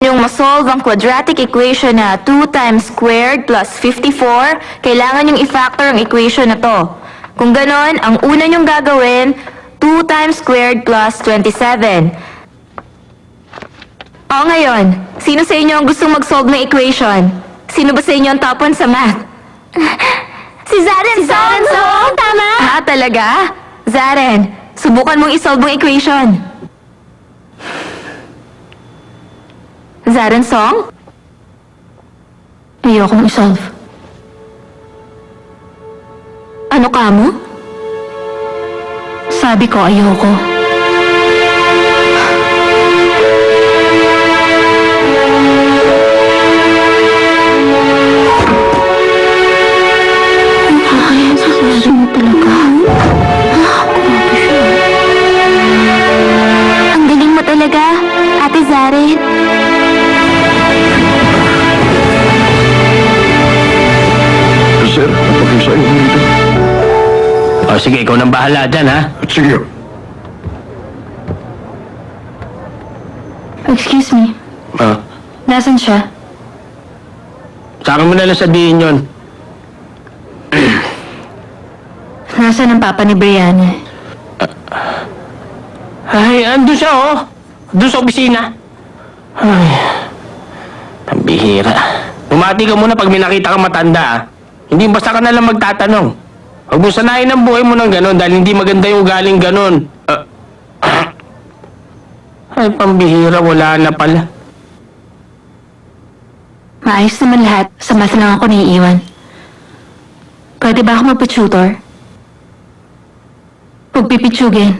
niyong masolve ang quadratic equation na 2 times squared plus 54, kailangan niyong i-factor ang equation na to. Kung ganon, ang una niyong gagawin, 2 times squared plus 27. O ngayon, sino sa inyo ang gustong mag-solve ng equation? Sino ba sa inyo ang top 1 sa math? Si Zaren Song! Tama! Ah, talaga? Zaren, subukan mong i-solve ang equation. Zaren Song? Ayokong i-solve. Ano ka mo? Sabi ko ayoko. Ang galing mo talaga, Ate Zaren. Sir, napag-isayo ko dito. O sige, ikaw nang bahala dyan, ha? Sige. Excuse me, Ah, nasan siya? sa akin mo na lang sabihin yun. Nasaan ang papa ni Brianna? Ay, andun siya, oh. Doon sa opisina. Ay, pambihira. Bumati ka muna pag may nakita kang matanda, ah. Hindi basta ka na lang magtatanong. Huwag mo sanayin ang buhay mo ng ganon dahil hindi maganda yung ugaling ganon. Ay, pambihira, wala na pala. Maayos naman lahat. Sa math lang ako naiiwan. Pwede ba ako magpa-tutor? Huwag pipitsugin.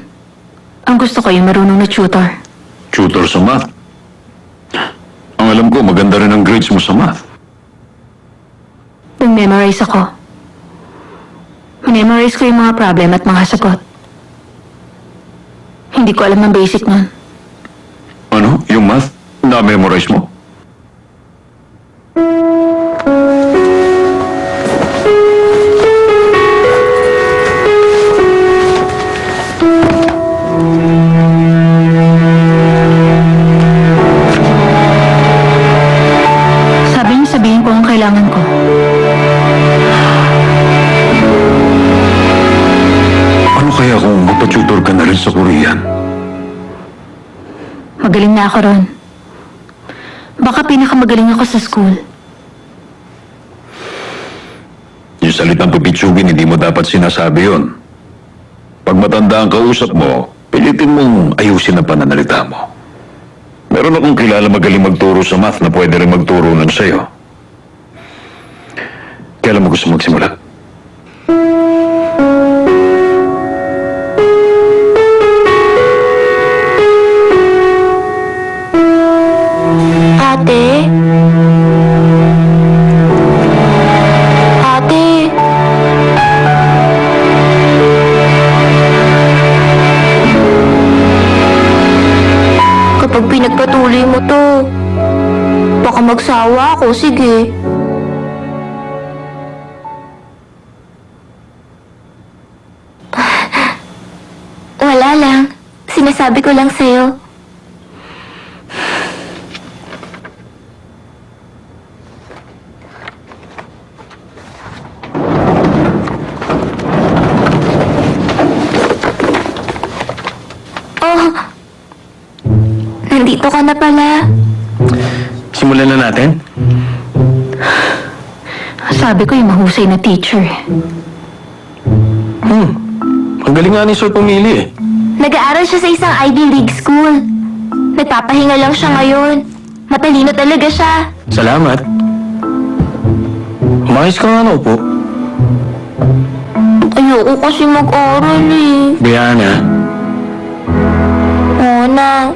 Ang gusto ko yung marunong na tutor. Tutor sa math. Ang alam ko, maganda rin ang grades mo sa math. Nag-memorize ako. Memorize ko yung mga problem at mga sagot. Hindi ko alam ang basic nun. Ano? Yung math? Na-memorize mo? Sabi niyo sabihin ko ang kailangan ko. Ano kaya kung magpa-tutor ka na rin sa Korean? Magaling na ako ron. Baka pinakamagaling ako sa school. Yung salitang pipitsugin, hindi mo dapat sinasabi yon. Pag matanda ang kausap mo, pilitin mong ayusin ang pananalita mo. Meron akong kilala magaling magturo sa math na pwede rin magturo nun sa'yo. Kailan mo gusto magsimula? Ate? Ate? Kapag pinagpatuloy mo to, baka magsawa ako. Sige. Wala lang. Sinasabi ko lang sa'yo. Oh, nandito ka na pala. Simulan na natin. Sabi ko yung mahusay na teacher. Ang galing nga ni Sir pumili, eh. Nag-aaral siya sa isang Ivy League school. Nagpapahinga lang siya ngayon. Matalino talaga siya. Salamat. Umayos ka nga na upo. Ayoko kasi mag-aral eh. Brianna, Oo na.